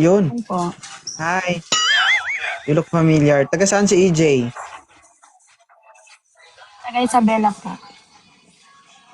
Yun. Ano po? Hi. You look familiar. Taga saan si EJ? Taga Isabela po.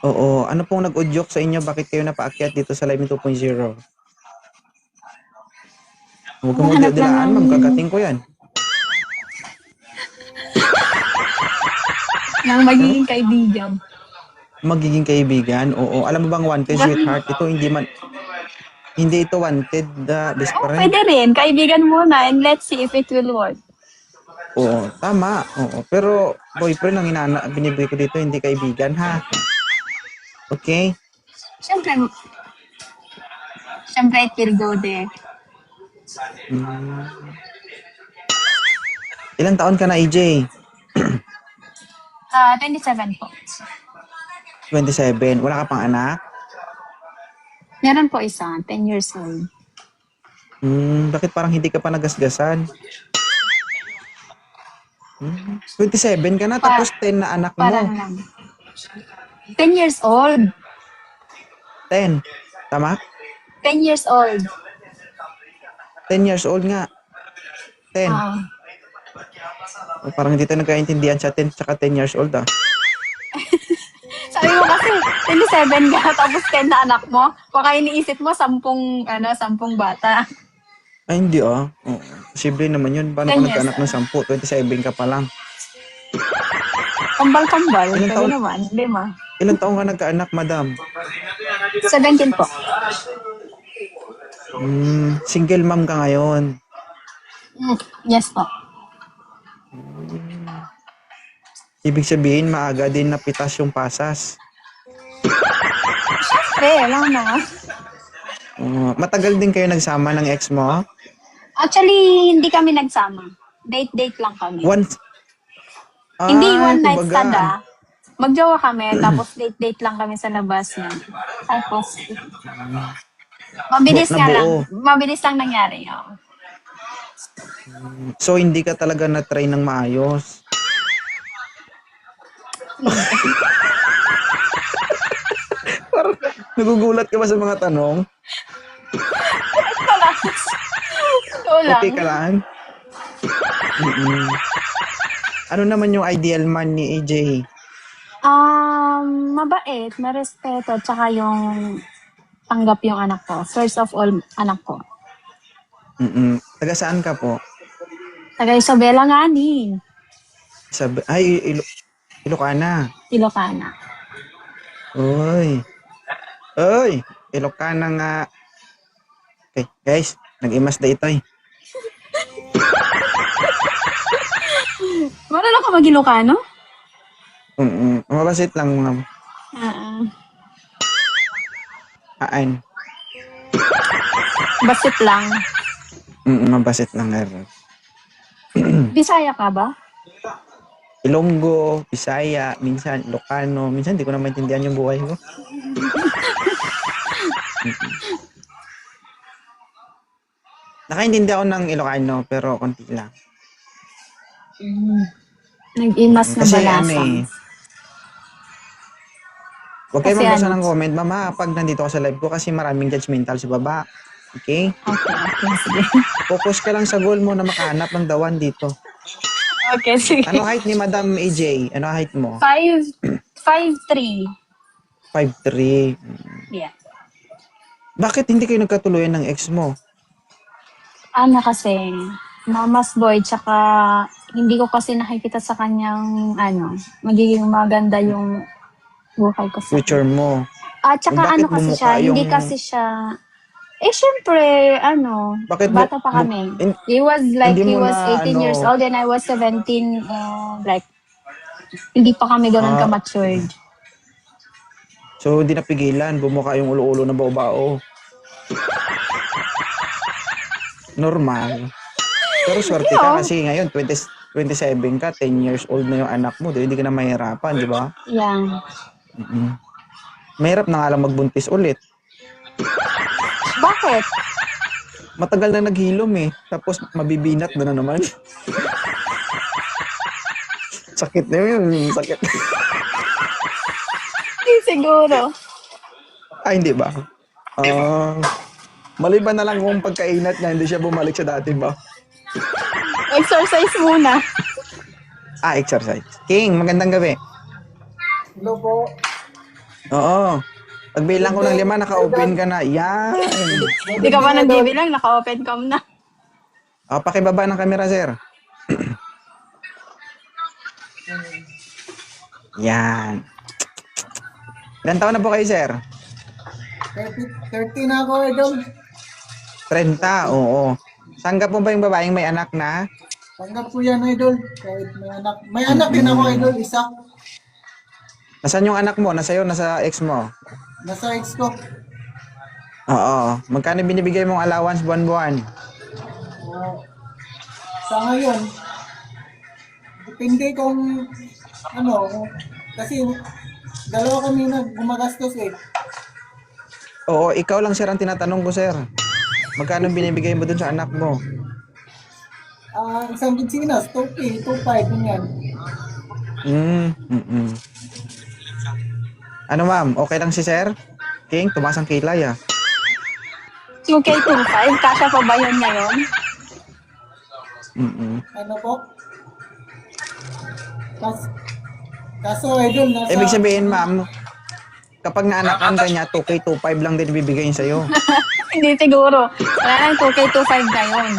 Oo. Ano pong nag-udyok sa inyo? Bakit kayo napaakyat dito sa Live 2.0? Huwag mo Naghahanap lang dilaan, ng... ma'am. Kagating ko yan. ng magiging kaibigan. Magiging kaibigan? Oo. Alam mo bang wanted, sweetheart? Ito hindi ito wanted, best Oh, friend. pwede rin. Kaibigan muna and let's see if it will work. Oo. Tama. Oo. Pero boyfriend ang binibigay ko dito, hindi kaibigan, ha? Okay? Siyempre, it will go there. Ilang taon ka na, EJ? 27 po. 27. Wala ka pang anak? Meron po isa, 10 years old. Bakit parang hindi ka pa nagasgasan? 27 ka na, tapos 10 na anak Parang mo. lang. 10 years old. 10. Tama? 10 years old. 10 years old nga. 10. Parang hindi tayo nagkaintindihan sa 10 tsaka 10 years old, ah. Sabi mo kasi, 27 ka, tapos 10 na anak mo. Baka iniisip mo, 10 bata. Ay, hindi, ah. Oo. Posible naman yun. Paano 10 ka years nagkaanak ng 10? 27 ka pa lang. Kambal-kambal. Ilang Pwede taon, naman. Lima. ilang taon ka nagkaanak, madam? 17 po. Single mom ka ngayon. Yes po. Ibig sabihin, maaga din napitas yung pasas. Lang na. Matagal din kayo nagsama ng ex mo? Actually, hindi kami nagsama. Date-date lang kami. Once? Hindi one night kumbaga, stand Magjowa kami, tapos date-date lang kami sa labas niya. Tapos, mabilis nga lang. nabuo. Mabilis lang nangyari. Oh. So, hindi ka talaga na-try ng maayos? Parang nagugulat ka ba sa mga tanong? Ito lang. Okay ka lang? Ano naman yung ideal man ni AJ? Mabait, marespeto, tsaka yung tanggap yung anak ko. First of all, anak ko. Taga saan ka po? Taga Isabela nga ni. Ilocana. Ilocana. Oy, Ilocana nga. Okay, guys, nag-imas da ito eh. Marunong ka mag-Ilocano? Mabasit lang, ma'am. Aan. Basit lang. Mabasit lang. Bisaya ka ba? Ilonggo, Bisaya, minsan Ilocano, minsan hindi ko na maintindihan yung buhay ko. Nakaintindi ako ng Ilocano, pero konti lang. Nag-imas na Kasi balasang. Huwag kayo magbasa ng comment, mama, pag nandito ako sa live ko kasi maraming judgmental sa baba. Okay? Okay, sige. Focus ka lang sa goal mo na makahanap ng dawan dito. Okay, sige. Ano height ni Madam AJ? Ano height mo? 5'3". 5'3". Yeah. Bakit hindi kayo nagkatuluyan ng ex mo? Kasi, mama's boy, tsaka hindi ko kasi nakikita sa kanyang, magiging maganda yung buhay ko sa Future mo. Tsaka kasi siya, hindi kasi siya, syempre, bata pa kami. He was 18 years old and I was 17, hindi pa kami ganun ka-matured. So, hindi napigilan, bumuka yung ulo-ulo na bao-bao. Normal. Pero swerte ka kasi ngayon, 27 ka, 10 years old na yung anak mo, hindi ka na mahirapan, di ba? Yeah. Mahirap na nga lang magbuntis ulit. Bakit? Matagal na naghilom eh. Tapos mabibinat na naman. Sakit na yun. Sakit. Siguro. Hindi ba? Maliban na lang kung pagkainat niya, hindi siya bumalik sa dati ba? Exercise muna. Exercise. King, magandang gabi. Hello po. Oo. Pagbilang ko ng 5, naka-open ka na. Yan. Hindi ka pa nagbibilang, naka-open cam na. Pakibaba ng camera, sir. Yan. Ilan taon na po kayo, sir? 30 na ako, idol. 30, oo. Tanggap mo ba yung babaeng may anak na? Tanggap ko yan, idol. Kahit may anak. May anak din ako, idol. Isa. Nasaan yung anak mo? Nasa'yo? Nasa ex mo? Nasa ex ko. Oo. Magkano binibigay mong allowance buwan-buwan? Sa ngayon, depende kung kasi dalawa kami na gumagastos eh. Oo, ikaw lang, sir, ang tinatanong ko, sir. Magkano binibigay mo dun sa anak mo? Isang kinsinas, 2K, 2.5, ganyan. Ano, ma'am? Okay lang si sir? King, tumaas ang kilay, 2K25, kasya pa ba yun ngayon? Ano po? Kaso, idol, nasa... Ibig sabihin, ma'am, kapag naanakan ka niya, 2K, 2.5 lang din bibigay sa'yo. Hindi siguro. Wala nang 2K25 ngayon.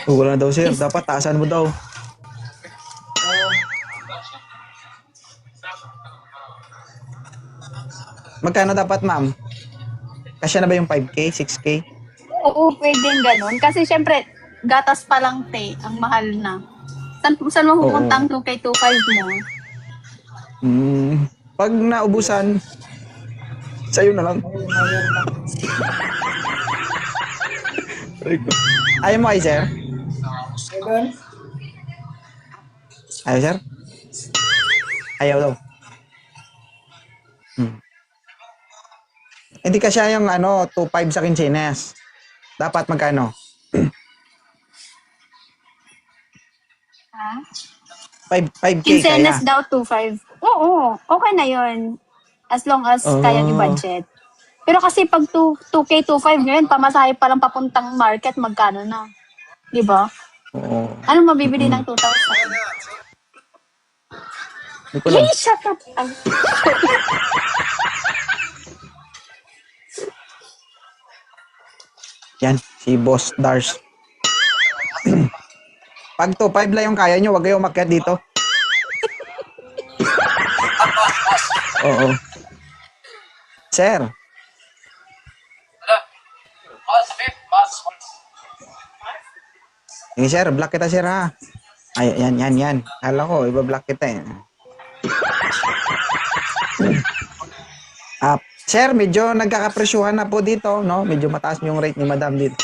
Wala daw, sir. Dapat taasan mo daw. Magkano dapat, ma'am? Kasya na ba yung 5K, 6K? Oo, pwedeng ganun. Kasi syempre, gatas pa lang ang mahal na. Saan mo pupunta ang 2K25 mo? Pag naubusan, sa'yo na lang. Ayaw mo, sir? Idol? Ayaw, sir? Ayaw daw. Hindi kasi yung 2.5 sa kinsinas. Dapat magkano? Ha? 5K Quincenas kaya. daw 2.5. Oo, okay na yon. As long as kaya ni budget. Pero kasi pag 2K25 ngayon, pamasahe pa lang papuntang market, magkano na? Di ba? Oo. Ano mabibili ng 2,000? Hindi ko lang. Hey, shut up! Yan, si Boss Dars. Pag 2.5 lang yung kaya nyo, wag kayo umakyat dito. Oo. Sir. Sir, block kita, sir, ha? Ay, yan. Kala ko, iba-block kita, eh. Sir, medyo nagkakapresyuhan na po dito, no? Medyo mataas yung rate ni madam dito.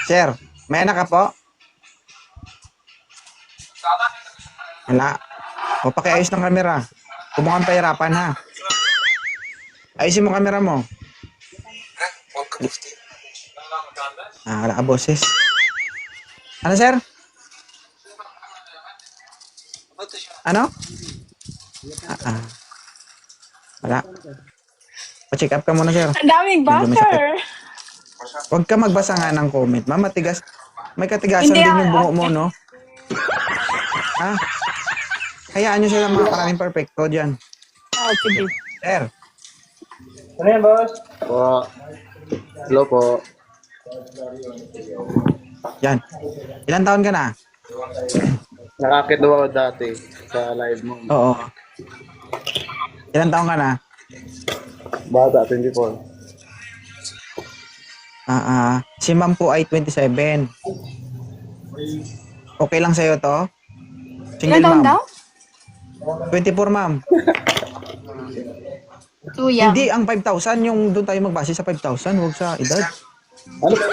Sir, may anak ka po? Wala. O, pakiayos ng camera. Kumukhang pahirapan, ha? Ayusin mo camera mo. Wala ka boses. Ano, sir? Ano? Wala. Pa-check up ka muna, sir. Ang daming Medyo may backer. Huwag ka magbasa nga ng comment. Matigas. May katigasan Hindi, din yung bungo mo, no? Hayaan nyo sila mga maraming perfecto dyan. Sige. Sir. Ano yan, boss? Po. Hello po. Yan. Ilan taon ka na? Nakakita ako dati sa live mo. Oo. Ilan taon ka na? Bata, 24. Si ma'am po ay 27. Okay lang sa'yo to? Single Ilan taon ma'am? daw? 24, ma'am. Too young. Hindi, ang 5,000, yung doon tayo magbase sa 5,000, huwag sa edad. Ano ba?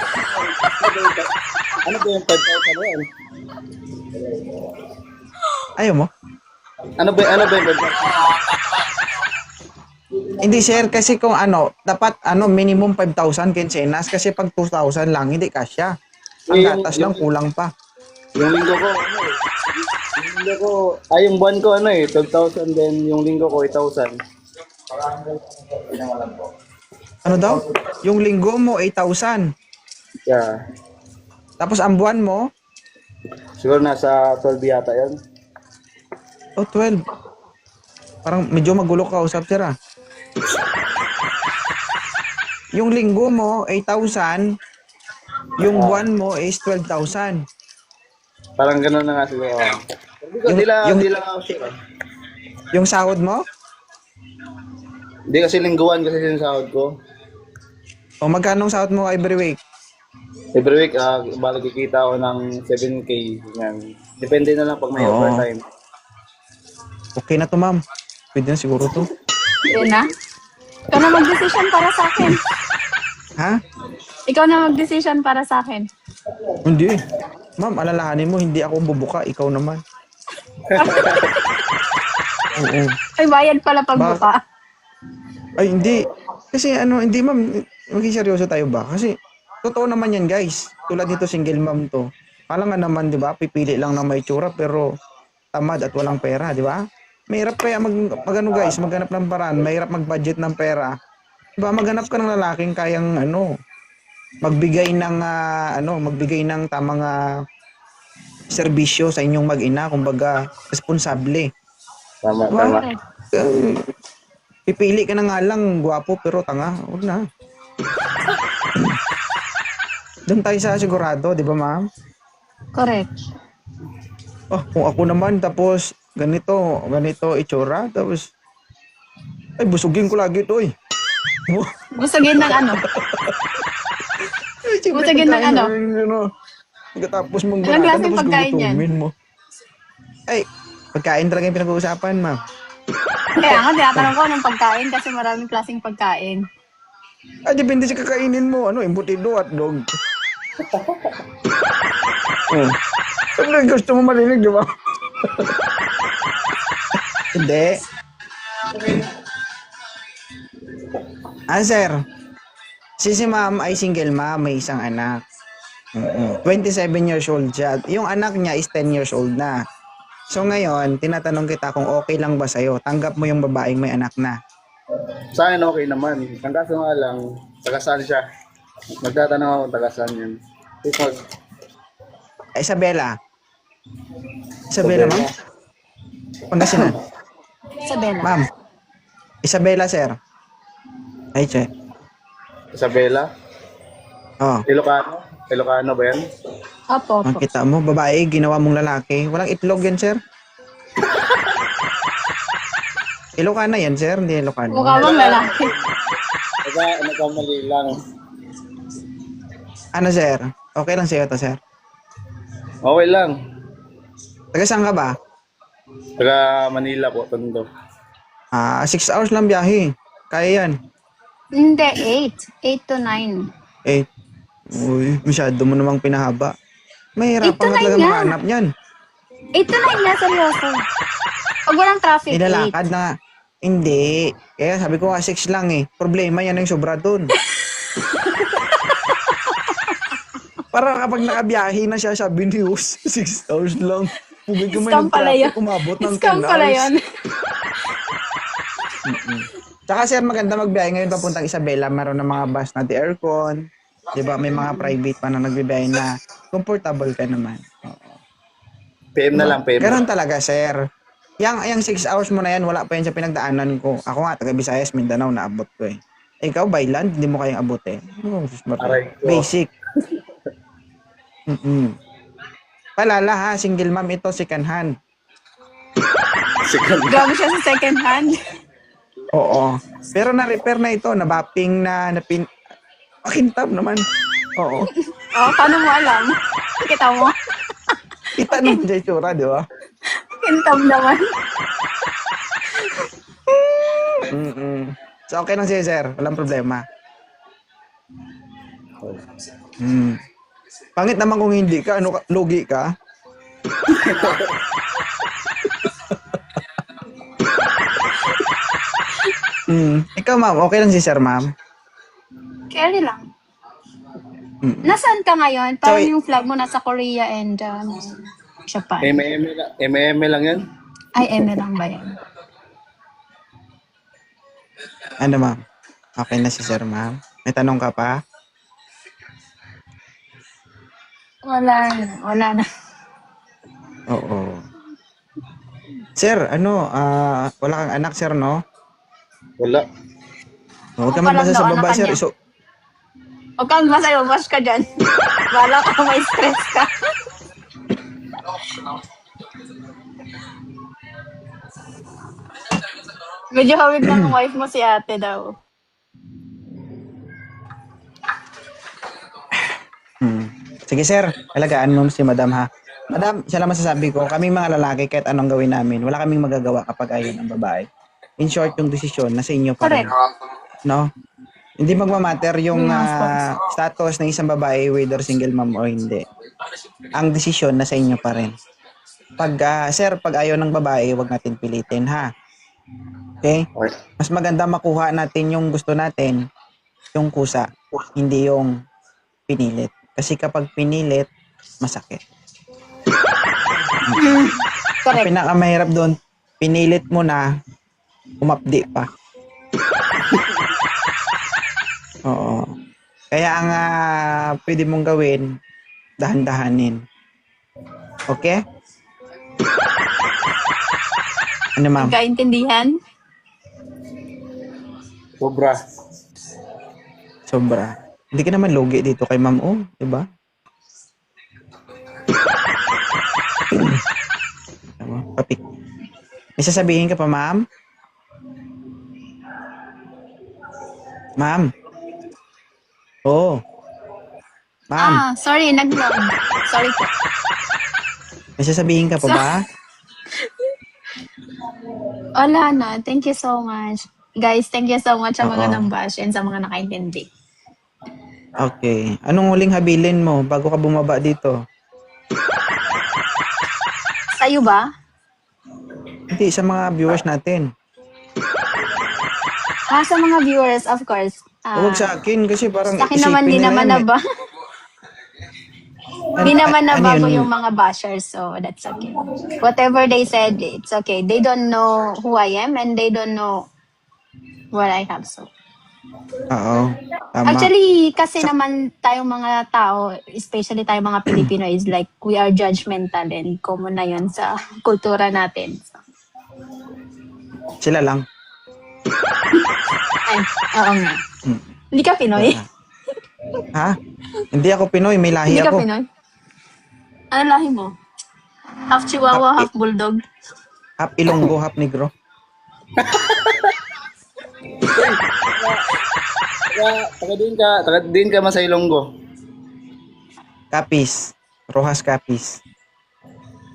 Ano ba yung 5,000 yan? Ayaw mo? Ano ba yung 5,000? Hindi, sir, kasi kung dapat minimum 5,000 kinsenas kasi pag 2,000 lang, hindi kasya. Ang gatas lang, kulang pa. Yung linggo ko, yung buwan ko 12,000, then yung linggo ko 8,000. Ano daw? Yung linggo mo, 8,000. Yeah. Tapos ang buwan mo, Siguro nasa 12 yata yan. 12. Parang medyo magulo ka usap, sir ah. Yung linggo mo, 8,000. Yung buwan mo is 12,000. Parang gano'n na nga siguro. Hindi lang ako sure. Yung sahod mo? Hindi kasi lingguan kasi sinasahod ko. O magkano ang sahod mo every week? Every week, bali kikita ako ng 7K. Yan. Depende na lang pag may Oo. overtime. Okay na to, ma'am. Pwede na siguro to. Yun na. Ikaw na mag-decision para sa akin. Ha? Ikaw na mag-decision para sa akin. Hindi. Ma'am, alalahanin mo, hindi ako bubuka. Ikaw naman. Oo. Ay, bayad pala pagbuka. Ay, hindi. Kasi hindi ma'am, maging seryoso tayo ba? Kasi, totoo naman yan guys. Tulad nito, single mom to. Kala nga naman, di ba, pipili lang na may tsura pero tamad at walang pera, di ba? Mahirap kaya guys, maghanap ng paraan, mahirap mag-budget ng pera. Di ba, maghanap ka ng lalaking kayang magbigay ng tamang serbisyo sa inyong mag-ina, kumbaga, responsable. Tama, Diba? tama. Pipili ka na nga lang, gwapo pero tanga. Huwag na. Doon tayo sa sigurado, di ba ma'am? Correct. Oh, kung ako naman, tapos ganito itsura, tapos ay, busugin ko lagi ito eh. Busugin ng ano? Busugin ng ano? Pagkatapos mong Anong banatan, klaseng tapos pagkain yan? gugutumin mo. Ay, pagkain talaga yung pinag-uusapan, ma'am. Kaya nga, tinatanong ko anong pagkain kasi maraming klaseng pagkain. Ay, depende sa kakainin mo. Embutido at dog. Oh. Ano gusto mo marinig, di ba? Hindi. Sir. Si ma'am ay single ma'am, may isang anak. 27 years old siya. Yung anak niya is 10 years old na. So ngayon, tinatanong kita kung okay lang ba sa'yo. Tanggap mo yung babaeng may anak na. Sa akin okay naman. Ang kaso nga lang, taga-saan siya? Magtatanong ako taga-saan yun. Isabela. Isabela, ma'am? Pangasinan. Isabela. Ma'am. Isabela, sir. Ay, che. Isabela? Oh. Ilocano? Ilocano ba yan? Opo, Ang opo. kita mo, babae, ginawa mong lalaki. Walang itlog yan, sir. Ilocana yan, sir. Hindi Ilocano. Mukha bang lalaki? Nagkamali lang. Ano, sir? Okay lang sa'yo to, sir. Okay lang. Taga saan ka ba? Taga Manila po, Tondo. 6 hours lang biyahe. Kaya yan. Hindi, 8. 8 to 9. 8. Uy, masyado mo namang pinahaba. Mahirapan Ito ka na talaga yan. mahanap yan. 8 to 9 na, seryoso. Pag walang traffic, 8. Nilalakad na. Hindi. Kaya sabi ko 6 lang eh. Problema yan yung sobra dun. Para kapag nakabiyahe na siya, sabi ni Hus, 6 hours lang. Pugay ka may Scam pala yun. traffic, umabot ng 10 Scam pala hours. yun. Tsaka sir, maganda magbiyahe ngayon papuntang Isabela. Meron ng mga bus na aircon. Diba? May mga private pa na nagbibiyahe na comfortable ka naman. PM na lang, PM na Ganun lang. talaga, sir. Yang 6 hours mo na yan, wala pa yan sa pinagdaanan ko. Ako nga, taga Visayas, Mindanao, naabot ko eh. Ikaw, by land, hindi mo kayang abutin. Oh, Aray ko. basic. Palala ha, single mom ito, second hand. Grabe siya sa second hand. Oo. Pero na-repair na ito, nabapping na, makintab naman. Oo. Oh, paano mo alam? Kita mo? Kita naman siya itsura, di ba? Kintab naman. So, okay lang siya, sir. Walang problema. Pangit naman kung hindi ka, lugi ka. Ikaw, ma'am, okay lang si sir, ma'am? Carry lang. Nasaan ka ngayon? Parang So, yung flag mo nasa Korea and Japan. MM lang yan? Ay, eme lang ba yan? Ano, ma'am? Okay na si sir, ma'am? May tanong ka pa? Wala na. Oo. Sir, wala kang anak, sir, no? Wala. Huwag ka Ako pa lang magbasa daw, sa anak baba, sir. niya. Huwag kang masayo, bash ka dyan. Wala ka, may stress ka. Medyo hawig ng wife mo si ate daw. Sige, sir. Alagaan mo si madam, ha? Madam, siya lang masasabi ko, kami mga lalaki, kahit anong gawin namin, wala kaming magagawa kapag ayaw ng babae. In short, yung desisyon, nasa inyo pa rin. Correct. No? Hindi magmamatter yung Yes, boss. status ng isang babae, whether single mom o hindi. Ang desisyon, nasa inyo pa rin. Sir, pag ayaw ng babae, wag natin pilitin, ha? Okay? Okay. Mas maganda makuha natin yung gusto natin, yung kusa, hindi yung pinilit. Kasi kapag pinilit, masakit. Ang Correct. pinakamahirap doon, pinilit mo na, umapdi pa. Oo. Kaya ang pwede mong gawin, dahan-dahanin. Okay? Ano, ma'am? Kaintindihan? Sobra. Sobra. Hindi ka naman lugi dito kay ma'am, oh, di ba? Tama, papik. May sasabihin ka pa, ma'am? Ma'am? Oh. Ma'am, Sorry, nag-vlog. Sorry po. may sasabihin ka pa ba? Wala na. Thank you so much. Guys, thank you so much sa mga Oo. nang-bash and sa mga nakaintindi. Okay. Anong huling habilin mo bago ka bumaba dito? Sa'yo ba? Hindi, sa mga viewers natin. Sa mga viewers, of course. Huwag sa akin kasi parang Sa akin naman, di isipin naman nila yan, na ba? Di naman na ano bago yun? yung mga bashers, so that's okay. Whatever they said, it's okay. They don't know who I am and they don't know what I have, so. Oo. Tama. Actually, kasi naman tayong mga tao, especially tayong mga Pilipino, is like, we are judgmental and common na yun sa kultura natin. So, Sila lang. ay, oo nga. Hindi ka Pinoy? Ha? Hindi ako Pinoy, may lahi Hindi ka ako. Pinoy? Ano lahi mo? Half Chihuahua, half Bulldog. Half Ilonggo, half Negro. Taga din ka man sa Ilonggo. Kapis. Rojas Kapis.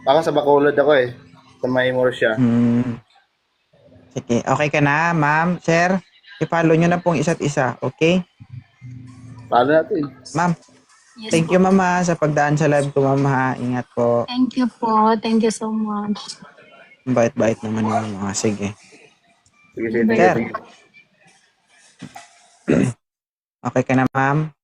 Ako sa Bacolod ako eh. Sa may Murcia. Sige, okay ka na, ma'am, sir? I-follow nyo na pong isa't isa, okay? Paano natin? Ma'am, Yes thank po. you, mama, sa pagdaan sa live ko, ma'am, ha? Ingat po. Thank you po. Thank you so much. Ang bait-bait naman yung mga. Sige. Sige, sige. Sir. Thank you. Okay ka na, ma'am?